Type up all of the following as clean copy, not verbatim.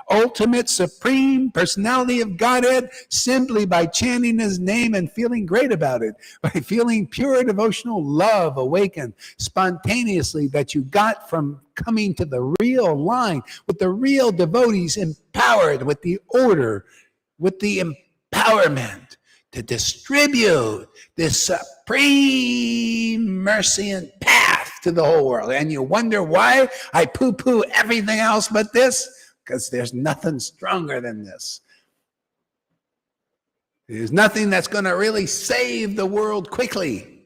ultimate, supreme personality of Godhead simply by chanting his name and feeling great about it, by feeling pure devotional love awaken spontaneously that you got from coming to the real line with the real devotees empowered with the order, with the empowerment to distribute this supreme mercy and path to the whole world. And you wonder why I poo-poo everything else but this? Because there's nothing stronger than this. There's nothing that's going to really save the world quickly.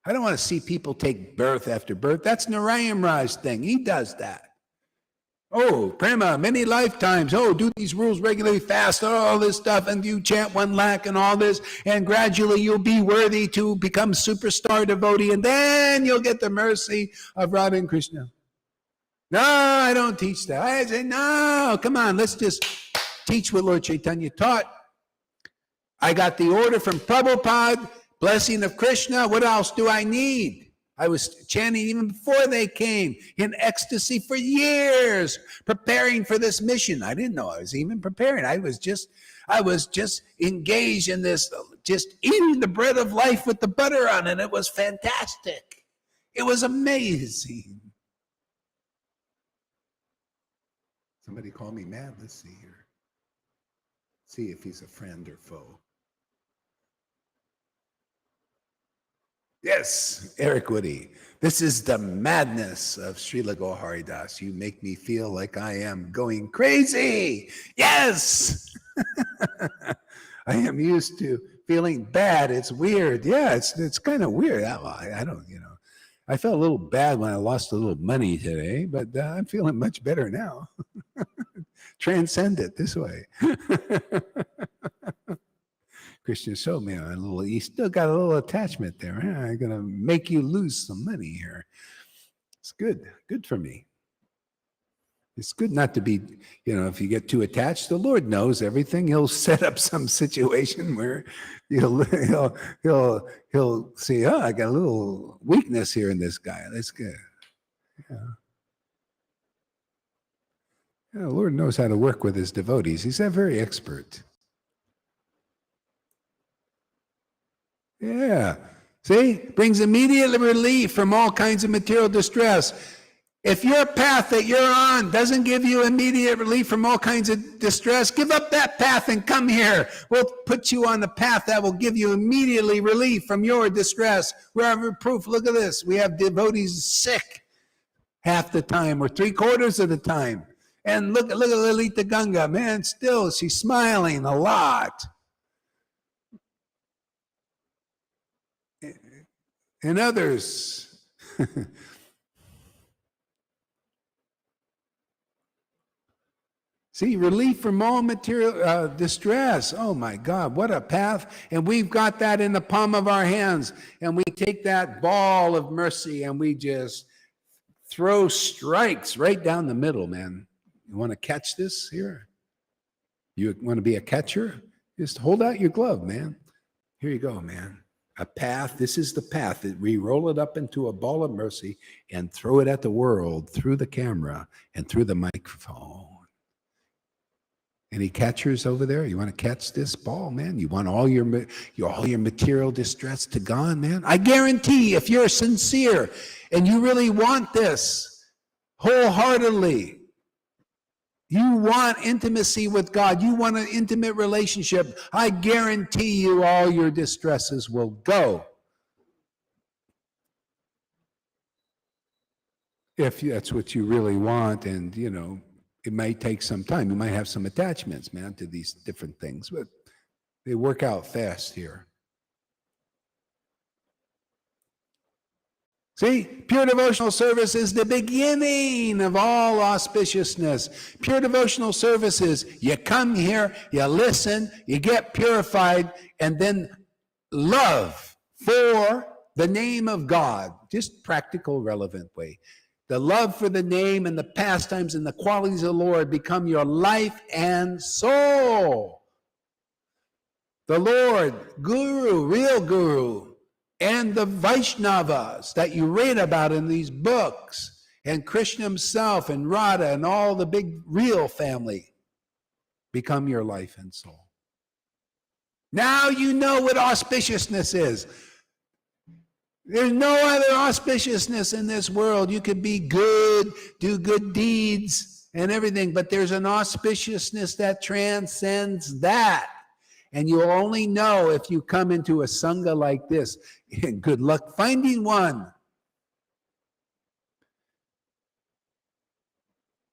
I don't want to see people take birth after birth. That's Narayan Raj's thing. He does that. Oh, prema, many lifetimes. Oh, do these rules regularly, fast, all this stuff, and you chant 1 lakh and all this, and gradually you'll be worthy to become superstar devotee, and then you'll get the mercy of Radha and Krishna. No, I don't teach that. I say, no, come on, let's just teach what Lord Caitanya taught. I got the order from Prabhupada, blessing of Krishna. What else do I need? I was chanting even before they came, in ecstasy for years, preparing for this mission. I didn't know I was even preparing. I was just engaged in this, just eating the bread of life with the butter on it. It was fantastic. It was amazing. Somebody call me mad. Let's see here. See if he's a friend or foe. Yes, Eric Woody. This is the madness of Srila Gaur Haridas. You make me feel like I am going crazy. Yes. I am used to feeling bad. It's weird. Yeah, it's kind of weird. I don't, I felt a little bad when I lost a little money today, but I'm feeling much better now. Transcend it this way. Christian showed me you still got a little attachment there. I'm going to make you lose some money here. It's good for me. It's good not to be, if you get too attached, the Lord knows everything. He'll set up some situation where he'll say, oh, I got a little weakness here in this guy. That's good. Yeah. The Lord knows how to work with his devotees. He's that very expert. Yeah. See? Brings immediate relief from all kinds of material distress. If your path that you're on doesn't give you immediate relief from all kinds of distress, give up that path and come here. We'll put you on the path that will give you immediately relief from your distress. We have proof. Look at this. We have devotees sick half the time or 3/4 of the time. And look at Lalita Ganga. Man, still, she's smiling a lot. And others. See, relief from all material distress. Oh my God, what a path. And we've got that in the palm of our hands. And we take that ball of mercy and we just throw strikes right down the middle, man. You want to catch this here? You want to be a catcher? Just hold out your glove, man. Here you go, man. A path. This is the path. We roll it up into a ball of mercy and throw it at the world through the camera and through the microphone. Any catchers over there? You want to catch this ball, man? You want all your material distress to gone, man? I guarantee if you're sincere and you really want this wholeheartedly, you want intimacy with God, you want an intimate relationship, I guarantee you all your distresses will go. If that's what you really want, and it might take some time. You might have some attachments, man, to these different things, but they work out fast here. See, pure devotional service is the beginning of all auspiciousness. Pure devotional service is you come here, you listen, you get purified, and then love for the name of God. Just practical, relevant way. The love for the name and the pastimes and the qualities of the Lord become your life and soul. The Lord, Guru, real Guru, and the Vaishnavas that you read about in these books, and Krishna himself and Radha and all the big real family, become your life and soul. Now you know what auspiciousness is. There's no other auspiciousness in this world. You could be good, do good deeds and everything, but there's an auspiciousness that transcends that. And you'll only know if you come into a Sangha like this. Good luck finding one.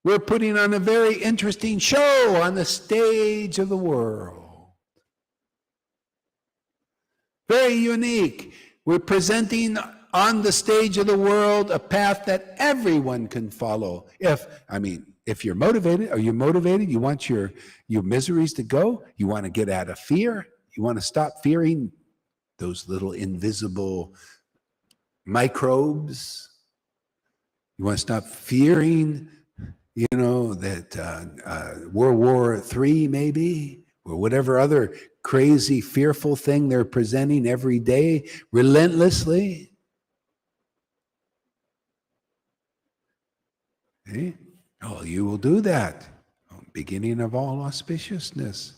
We're putting on a very interesting show on the stage of the world. Very unique. We're presenting on the stage of the world a path that everyone can follow. If you're motivated, are you motivated? You want your miseries to go? You want to get out of fear? You want to stop fearing those little invisible microbes? You want to stop fearing, that World War III maybe, or whatever other crazy, fearful thing they're presenting every day, relentlessly? Okay? Oh, you will do that. Beginning of all auspiciousness.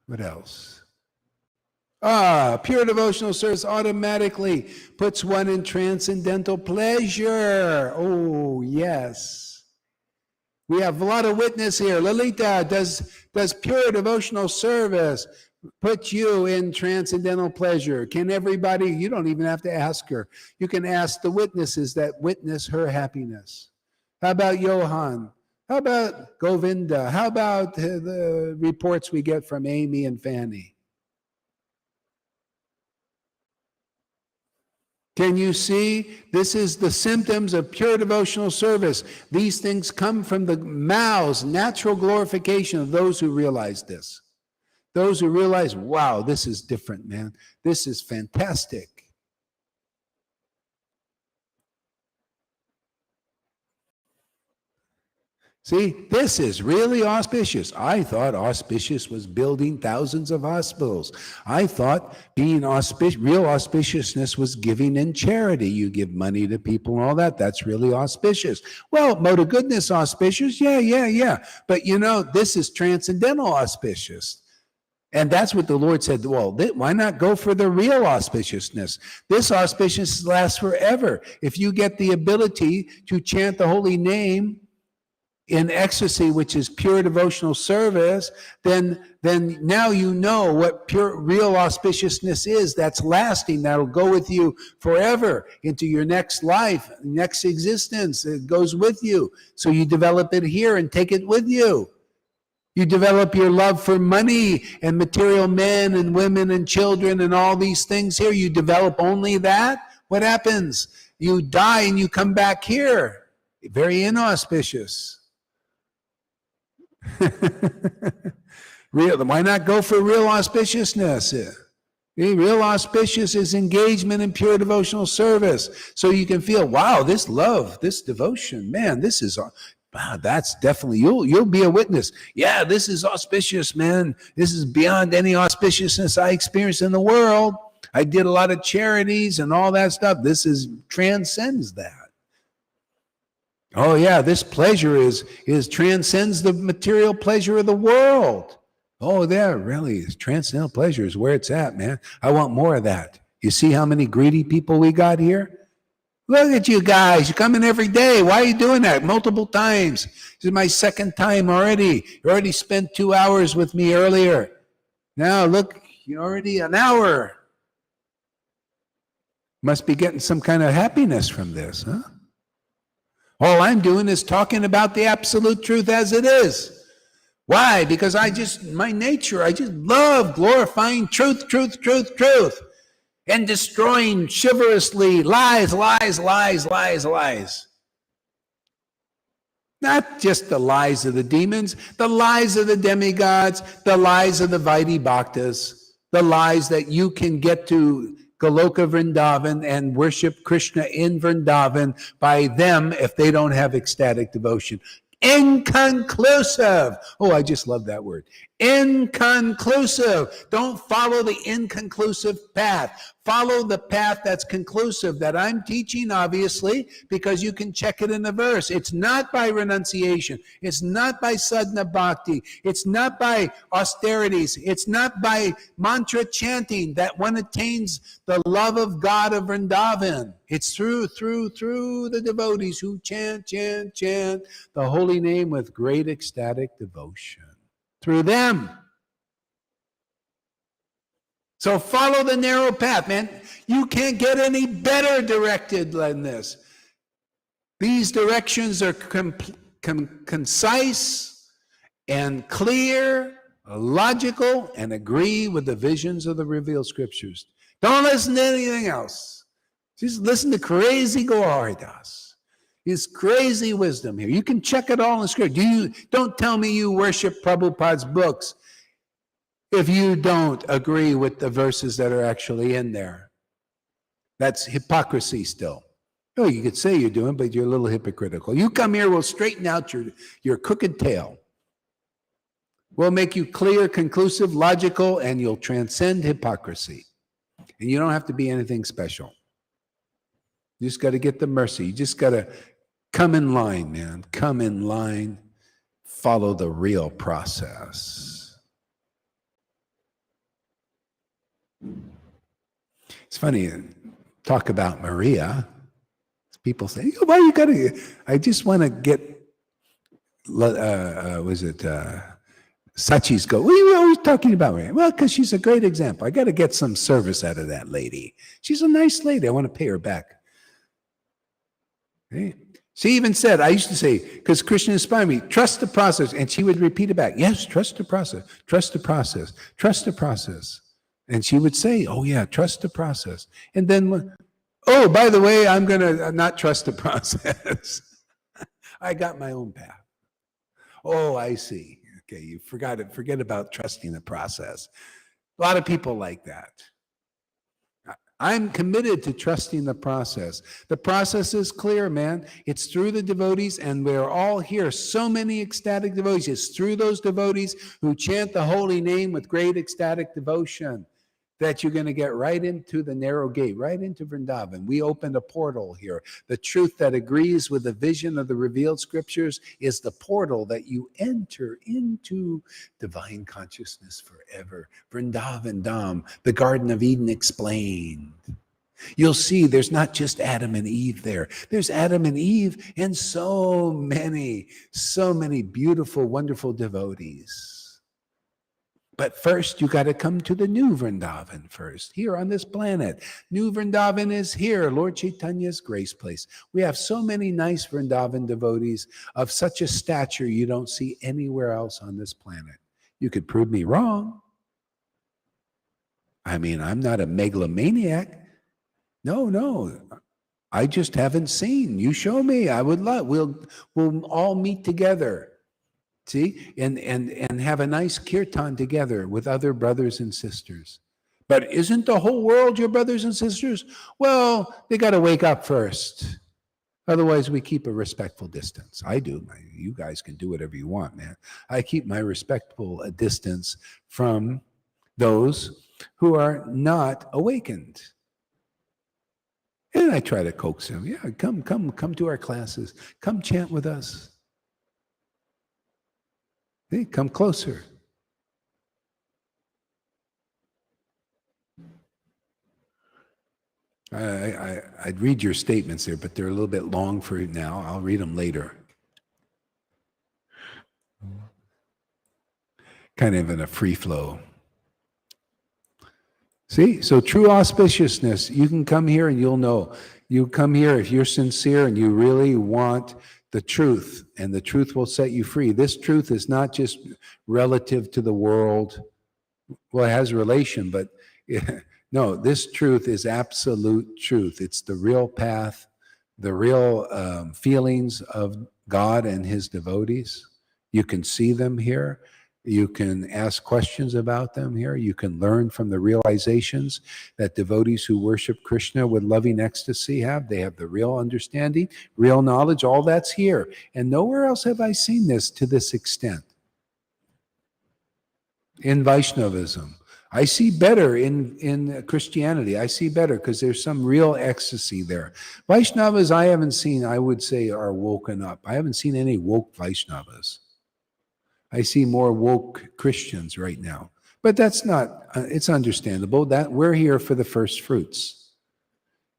What else? Pure devotional service automatically puts one in transcendental pleasure. Oh, yes. We have a lot of witness here. Lalita, does pure devotional service put you in transcendental pleasure? Can everybody, you don't even have to ask her. You can ask the witnesses that witness her happiness. How about Johan? How about Govinda? How about the reports we get from Amy and Fanny? Can you see? This is the symptoms of pure devotional service. These things come from the mouths, natural glorification of those who realize this. Those who realize, wow, this is different, man. This is fantastic. See, this is really auspicious. I thought auspicious was building thousands of hospitals. I thought being real auspiciousness was giving in charity. You give money to people and all that. That's really auspicious. Well, mode of goodness auspicious? Yeah. But this is transcendental auspicious. And that's what the Lord said, well, why not go for the real auspiciousness? This auspiciousness lasts forever. If you get the ability to chant the holy name in ecstasy, which is pure devotional service, then now you know what pure, real auspiciousness is. That's lasting. That'll go with you forever into your next life, next existence. It goes with you. So you develop it here and take it with you. You develop your love for money and material men and women and children and all these things here. You develop only that. What happens? You die and you come back here. Very inauspicious. Why not go for real auspiciousness? Real auspicious is engagement in pure devotional service. So you can feel, wow, this love, this devotion, man, this is, wow, that's definitely, you'll be a witness. Yeah, this is auspicious, man. This is beyond any auspiciousness I experienced in the world. I did a lot of charities and all that stuff. This transcends that. Oh yeah, this pleasure transcends the material pleasure of the world. Oh, there really is. Transcendental pleasure is where it's at, man. I want more of that. You see how many greedy people we got here? Look at you guys. You come in every day. Why are you doing that? Multiple times. This is my second time already. You already spent 2 hours with me earlier. Now look, you're already an hour. Must be getting some kind of happiness from this, huh? All I'm doing is talking about the absolute truth as it is. Why? Because my nature, I just love glorifying truth, and destroying chivalrously lies. Not just the lies of the demons, the lies of the demigods, the lies of the Vaidhi Bhaktas, the lies that you can get to Goloka Vrindavan and worship Krishna in Vrindavan by them if they don't have ecstatic devotion. Inconclusive. Oh, I just love that word. Inconclusive. Don't follow the inconclusive path. Follow the path that's conclusive, that I'm teaching, obviously, because you can check it in the verse. It's not by renunciation. It's not by sadhana bhakti. It's not by austerities. It's not by mantra chanting that one attains the love of God of Vrindavan. It's through the devotees who chant the holy name with great ecstatic devotion. Through them. So follow the narrow path, man. You can't get any better directed than this. These directions are concise and clear, logical, and agree with the visions of the revealed scriptures. Don't listen to anything else. Just listen to crazy Gauridas. His crazy wisdom here. You can check it all in script. Don't tell me you worship Prabhupada's books if you don't agree with the verses that are actually in there. That's hypocrisy still. Oh, you could say you're doing, but you're a little hypocritical. You come here, we'll straighten out your crooked tail. We'll make you clear, conclusive, logical, and you'll transcend hypocrisy. And you don't have to be anything special. You just got to get the mercy. You just got to come in line, man. Come in line. Follow the real process. It's funny, talk about Maria. People say, oh, why you got to, I just want to get, Sachi's go, well, you're always talking about Maria. Well, because she's a great example. I got to get some service out of that lady. She's a nice lady. I want to pay her back. Okay. She even said, I used to say, because Krishna inspired me, trust the process. And she would repeat it back. Yes, trust the process, trust the process, trust the process. And she would say, oh yeah, trust the process. And then, oh, by the way, I'm going to not trust the process. I got my own path. Oh, I see. Okay, you forget about trusting the process. A lot of people like that. I'm committed to trusting the process. The process is clear, man. It's through the devotees, and we're all here. So many ecstatic devotees. It's through those devotees who chant the holy name with great ecstatic devotion that you're going to get right into the narrow gate, right into Vrindavan. We opened a portal here. The truth that agrees with the vision of the revealed scriptures is the portal that you enter into divine consciousness forever. Vrindavan Dham, the Garden of Eden explained. You'll see there's not just Adam and Eve there. There's Adam and Eve and so many beautiful, wonderful devotees. But first, you got to come to the new Vrindavan first, here on this planet. New Vrindavan is here, Lord Caitanya's grace place. We have so many nice Vrindavan devotees of such a stature you don't see anywhere else on this planet. You could prove me wrong. I mean, I'm not a megalomaniac. No. I just haven't seen. You show me. I would love. We'll all meet together. See, and have a nice kirtan together with other brothers and sisters. But isn't the whole world your brothers and sisters? Well, they got to wake up first. Otherwise, we keep a respectful distance. I do. You guys can do whatever you want, man. I keep my respectful distance from those who are not awakened. And I try to coax them. Yeah, come to our classes. Come chant with us. Hey, come closer. I'd read your statements there, but they're a little bit long for now. I'll read them later. Kind of in a free flow. See, so true auspiciousness, you can come here and you'll know. You come here if you're sincere and you really want the truth, and the truth will set you free. This truth is not just relative to the world. Well, it has relation, but no, this truth is absolute truth. It's the real path, the real feelings of God and his devotees. You can see them here. You can ask questions about them here. You can learn from the realizations that devotees who worship Krishna with loving ecstasy have. They have the real understanding, real knowledge. All that's here. And nowhere else have I seen this to this extent. in Vaishnavism. I see better in Christianity. I see better because there's some real ecstasy there. Vaishnavas, I haven't seen, I would say, are woken up. I haven't seen any woke Vaishnavas. I see more woke Christians right now. But that's not, it's understandable that we're here for the first fruits.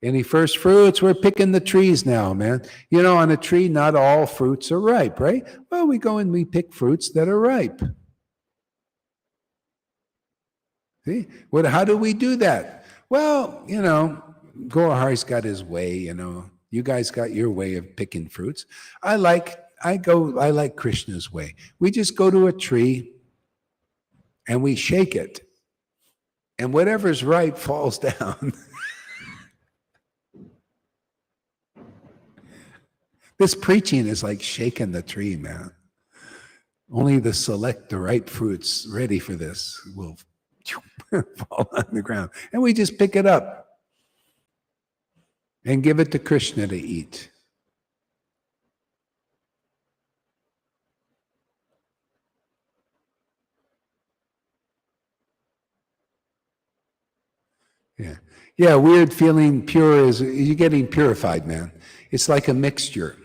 Any first fruits? We're picking the trees now, man. You know, on a tree, not all fruits are ripe, right? Well, we go and we pick fruits that are ripe. See? How do we do that? Well, you know, Gohari's got his way, you know. You guys got your way of picking fruits. I like Krishna's way. We just go to a tree and we shake it. And whatever's ripe falls down. This preaching is like shaking the tree, man. Only the ripe fruits ready for this will fall on the ground. And we just pick it up and give it to Krishna to eat. Yeah. Yeah, weird feeling pure is you're getting purified, man. It's like a mixture.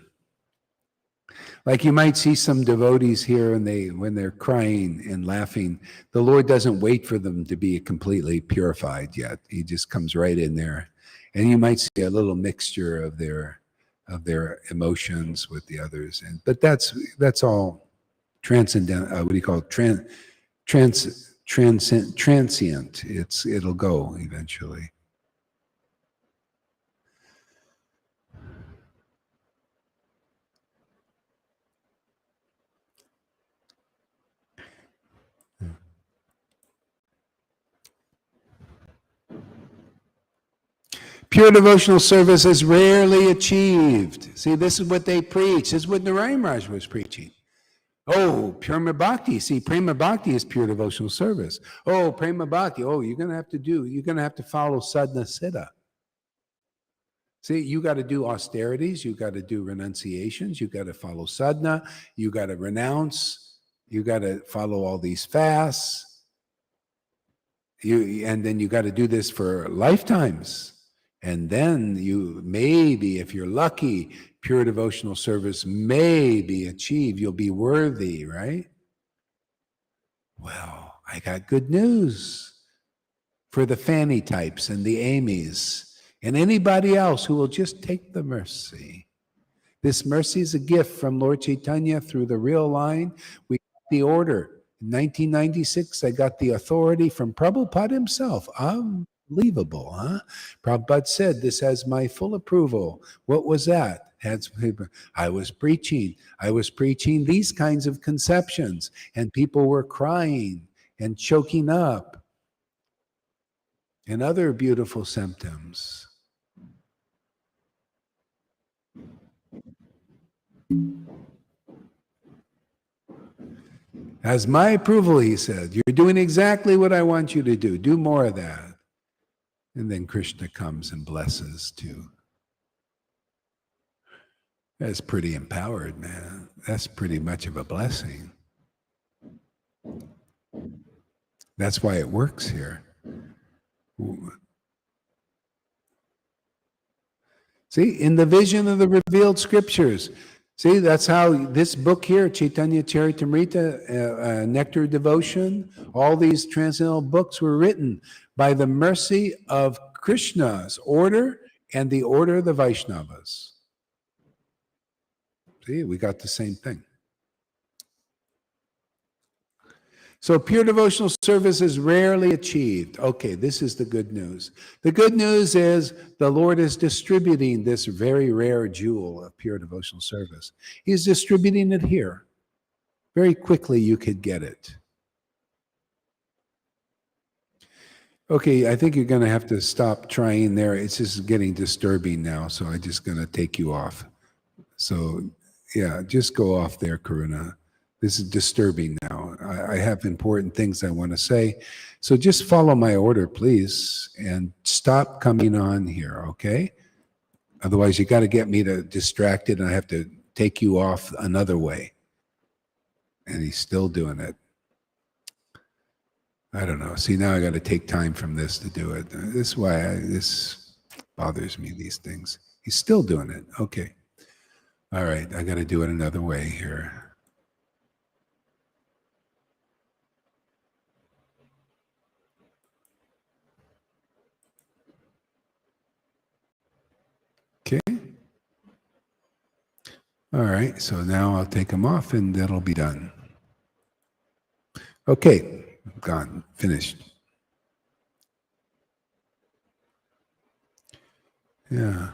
Like you might see some devotees here and when they're crying and laughing, the Lord doesn't wait for them to be completely purified yet. He just comes right in there. And you might see a little mixture of their emotions with the others. But that's all transcendental, what do you call it? Transient. It'll go eventually. Pure devotional service is rarely achieved. See, this is what they preach. This is what Narayan Raj was preaching. Oh, Prema Bhakti. See, Prema Bhakti is pure devotional service. Oh, Prema Bhakti. Oh, you're going to have to follow sadhana siddha. See, you got to do austerities. You got to do renunciations. You got to follow sadhana. You got to renounce. You got to follow all these fasts. And then you got to do this for lifetimes. And then you maybe, if you're lucky, pure devotional service may be achieved. You'll be worthy, right? Well, I got good news for the Fanny types and the Amy's and anybody else who will just take the mercy. This mercy is a gift from Lord Caitanya through the real line. We got the order. In 1996, I got the authority from Prabhupada himself. Unbelievable, huh? Prabhupada said, this has my full approval. What was that? I was preaching these kinds of conceptions, and people were crying and choking up and other beautiful symptoms. As my approval, he said, you're doing exactly what I want you to do. Do more of that. And then Krishna comes and blesses too. That's pretty empowered, man. That's pretty much of a blessing. That's why it works here. See, in the vision of the revealed scriptures, see, that's how this book here, Chaitanya Charitamrita, Nectar Devotion, all these transcendental books were written by the mercy of Krishna's order and the order of the Vaishnavas. See, we got the same thing. So pure devotional service is rarely achieved. Okay, this is the good news. The good news is the Lord is distributing this very rare jewel of pure devotional service. He's distributing it here. Very quickly you could get it. Okay, I think you're going to have to stop trying there. It's just getting disturbing now, so I'm just going to take you off. So, yeah, just go off there, Karuna. This is disturbing now. I have important things I want to say. So just follow my order, please, and stop coming on here, okay? Otherwise, you got to get me distracted, and I have to take you off another way. And he's still doing it. I don't know. See, now I got to take time from this to do it. This is why this bothers me, these things. He's still doing it. Okay. All right. I got to do it another way here. Okay. All right. So now I'll take them off and that'll be done. Okay. Gone. Finished. Yeah.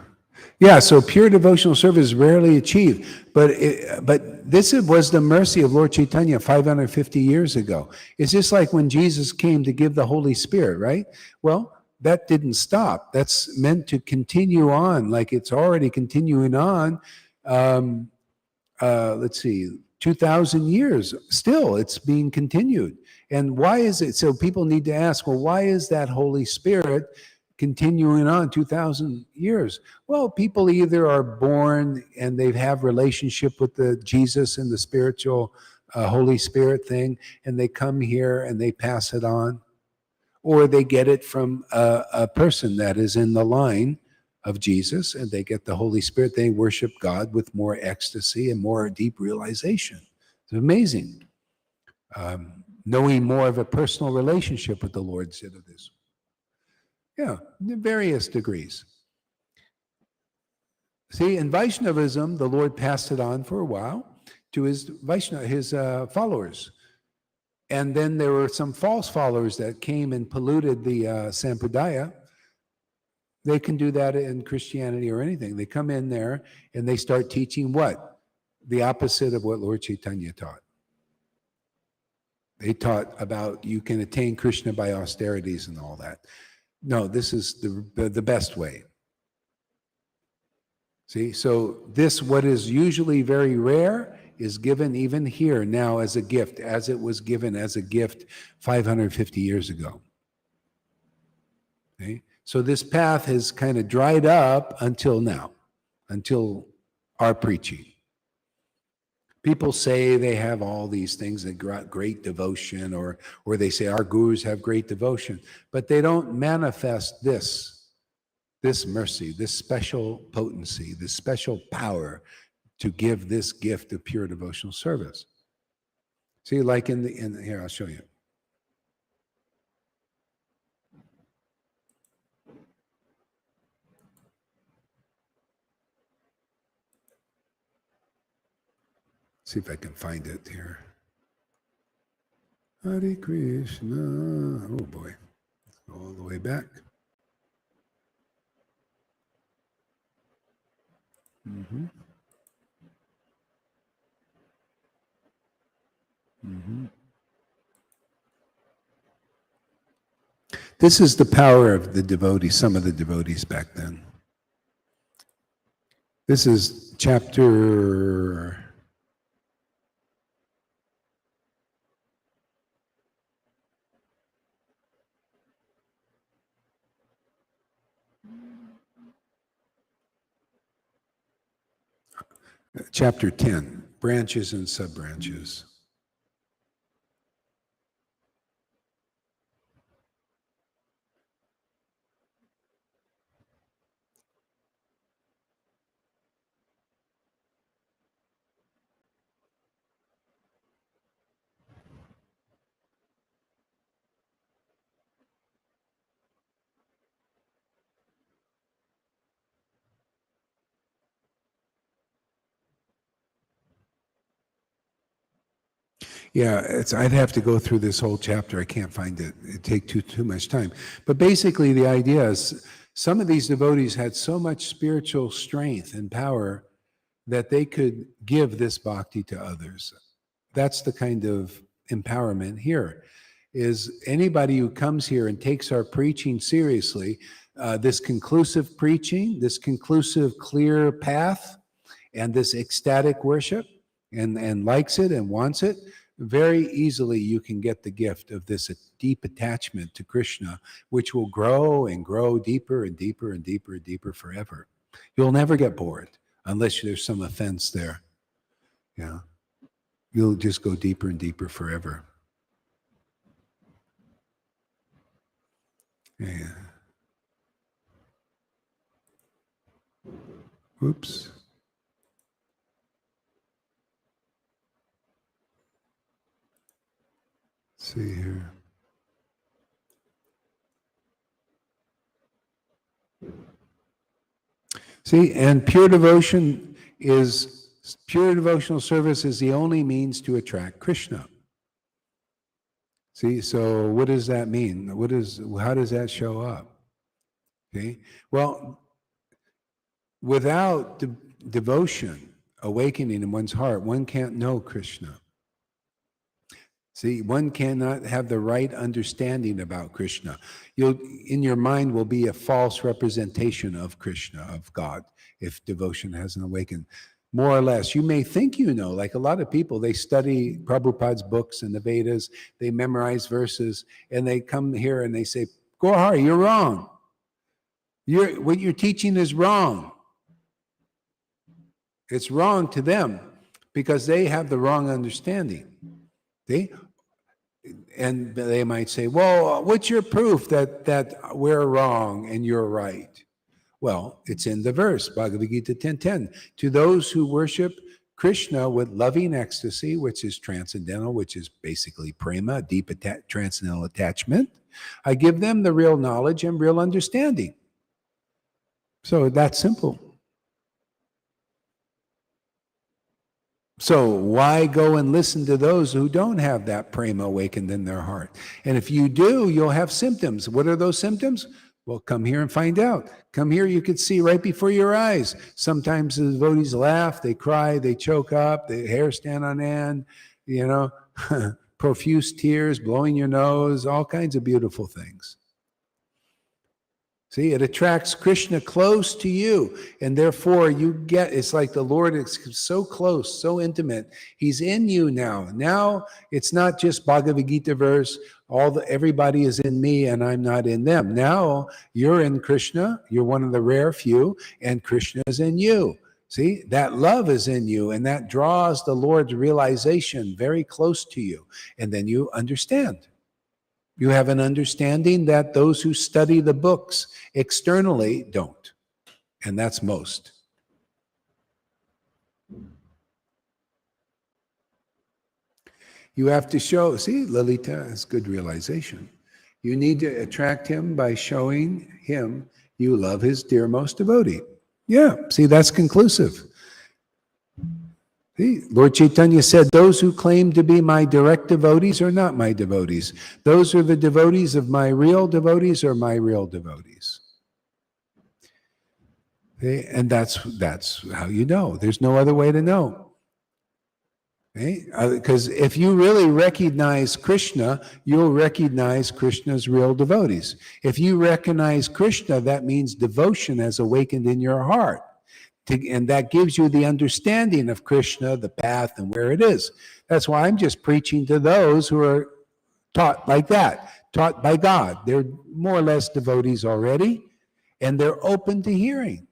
Yeah, so pure devotional service is rarely achieved, but this was the mercy of Lord Caitanya 550 years ago. It's just like when Jesus came to give the Holy Spirit, right? Well, that didn't stop. That's meant to continue on, like it's already continuing on. Let's see, 2,000 years, still it's being continued. And why is it? So people need to ask, well, why is that Holy Spirit continuing on 2,000 years? Well, people either are born and they have relationship with the Jesus and the spiritual Holy Spirit thing, and they come here and they pass it on, or they get it from a person that is in the line of Jesus, and they get the Holy Spirit. They worship God with more ecstasy and more deep realization. It's amazing. Knowing more of a personal relationship with the Lord instead of this. Yeah, in various degrees. See, in Vaishnavism, the Lord passed it on for a while to his followers. And then there were some false followers that came and polluted the Sampradaya. They can do that in Christianity or anything. They come in there and they start teaching what? The opposite of what Lord Caitanya taught. They taught about you can attain Krishna by austerities and all that. No, this is the best way. See, so this, what is usually very rare, is given even here now as a gift, as it was given as a gift 550 years ago. Okay? So this path has kind of dried up until now, until our preaching. People say they have all these things that got great devotion, or they say our gurus have great devotion, but they don't manifest this mercy, this special potency, this special power to give this gift of pure devotional service. See, like in here, I'll show you. See if I can find it here. Hare Krishna. Oh boy. Let's go all the way back. Mm-hmm. Mm-hmm. This is the power of the devotees, some of the devotees back then. This is chapter 10, branches and sub-branches. Yeah, I'd have to go through this whole chapter. I can't find it. It'd take too much time. But basically the idea is some of these devotees had so much spiritual strength and power that they could give this bhakti to others. That's the kind of empowerment here, is anybody who comes here and takes our preaching seriously, this conclusive preaching, this conclusive clear path, and this ecstatic worship, and likes it and wants it, very easily you can get the gift of this deep attachment to Krishna, which will grow and grow deeper and deeper and deeper and deeper forever. You'll never get bored unless there's some offense there. Yeah. You'll just go deeper and deeper forever. Yeah. Oops. Let's see here. See, and pure devotional service is the only means to attract Krishna. See, so what does that mean? How does that show up? Okay, well, without devotion, awakening in one's heart, one can't know Krishna. See, one cannot have the right understanding about Krishna. In your mind will be a false representation of Krishna, of God, if devotion hasn't awakened. More or less, you may think you know, like a lot of people, they study Prabhupada's books and the Vedas, they memorize verses, and they come here and they say, Gohar, you're wrong. What you're teaching is wrong. It's wrong to them because they have the wrong understanding. And they might say, well, what's your proof that we're wrong and you're right? Well, it's in the verse, Bhagavad Gita 10:10. To those who worship Krishna with loving ecstasy, which is transcendental, which is basically prema, deep transcendental attachment, I give them the real knowledge and real understanding. So that's simple. So why go and listen to those who don't have that prema awakened in their heart? And if you do, you'll have symptoms. What are those symptoms? Well, come here and find out. Come here, you could see right before your eyes. Sometimes the devotees laugh, they cry, they choke up, their hair stand on end, profuse tears, blowing your nose, all kinds of beautiful things. See, it attracts Krishna close to you, and therefore it's like the Lord is so close, so intimate. He's in you now. Now it's not just Bhagavad Gita verse, everybody is in me and I'm not in them. Now you're in Krishna, you're one of the rare few, and Krishna is in you. See, that love is in you, and that draws the Lord's realization very close to you, and then you understand. You have an understanding that those who study the books externally don't. And that's most. You have to show, see, Lalita has good realization. You need to attract him by showing him you love his dearmost devotee. Yeah, see, that's conclusive. See, Lord Caitanya said, those who claim to be my direct devotees are not my devotees. Those are the devotees of my real devotees or my real devotees. Okay? And that's how you know. There's no other way to know. Because if you really recognize Krishna, you'll recognize Krishna's real devotees. If you recognize Krishna, that means devotion has awakened in your heart. And that gives you the understanding of Krishna, the path, and where it is. That's why I'm just preaching to those who are taught like that, taught by God. They're more or less devotees already, and they're open to hearing.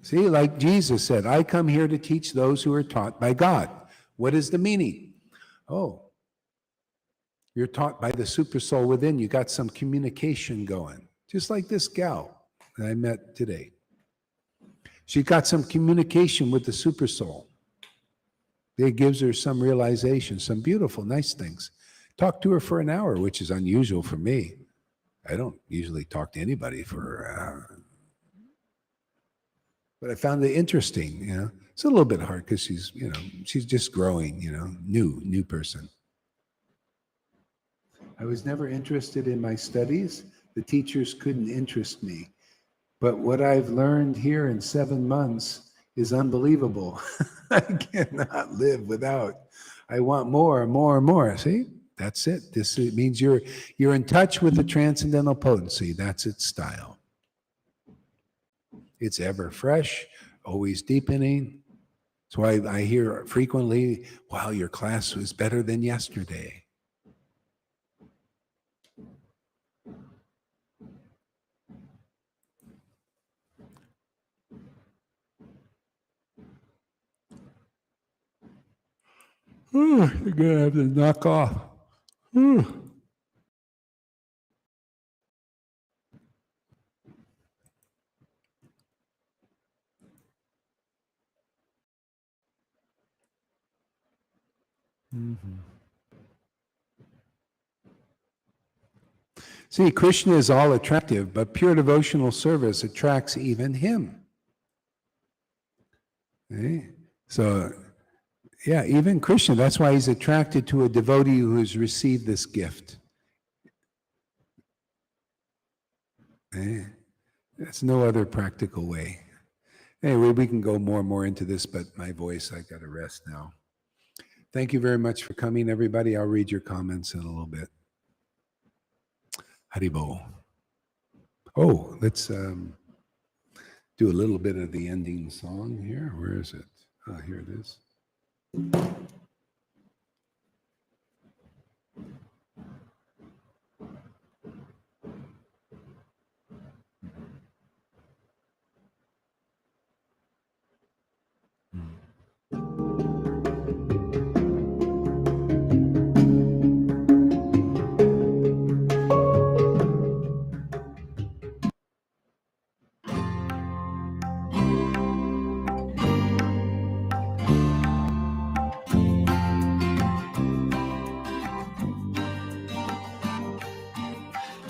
See, like Jesus said, I come here to teach those who are taught by God. What is the meaning? Oh, you're taught by the super soul within. You got some communication going. Just like this gal that I met today. She got some communication with the super soul. It gives her some realization, some beautiful, nice things. Talked to her for an hour, which is unusual for me. I don't usually talk to anybody for but I found it interesting, It's a little bit hard because she's just growing, new person. I was never interested in my studies. The teachers couldn't interest me. But what I've learned here in 7 months is unbelievable. I cannot live without. I want more and more and more. See, that's it. It means you're in touch with the transcendental potency. That's its style. It's ever fresh, always deepening. So I hear frequently, wow, your class was better than yesterday. You're going to have to knock off. See, Krishna is all attractive, but pure devotional service attracts even him. Okay? So, yeah, even Krishna, that's why he's attracted to a devotee who has received this gift. Okay? There's no other practical way. Anyway, we can go more and more into this, but my voice, I got to rest now. Thank you very much for coming, everybody. I'll read your comments in a little bit. Haribo. Oh, let's do a little bit of the ending song here. Where is it? Here it is.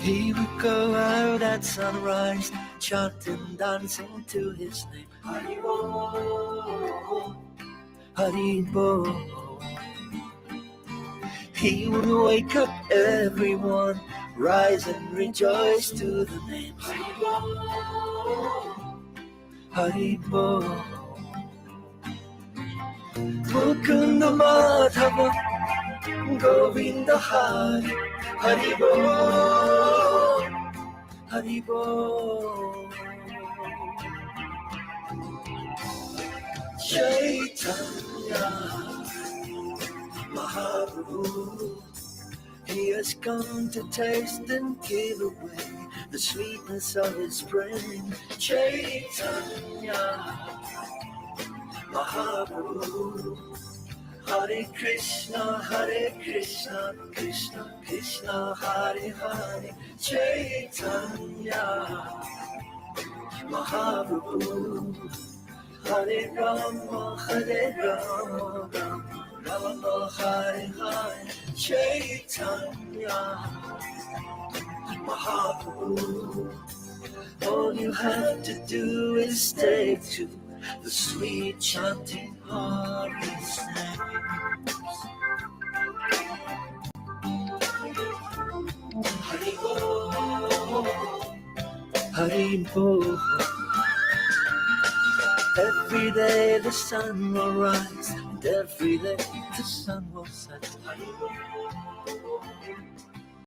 He would go out at sunrise, chanting, dancing to his name. Haribo, Haribo. He would wake up everyone, rise and rejoice to the name. Haribo, Haribo. Mukunda Madhava, Govinda Hari, Haribo, Haribo. Chaitanya Mahaprabhu, he has come to taste and give away the sweetness of his praying. Chaitanya Mahaprabhu, Hare Krishna, Krishna Krishna, Hare Hare. Chaitanya Mahaprabhu, Hare Rama, Rama Hare Hare. Chaitanya Mahaprabhu, all you have to do is take to the sweet chanting Hari's name. Haribo, Haribo. Every day the sun will rise, and every day the sun will set. Haribo,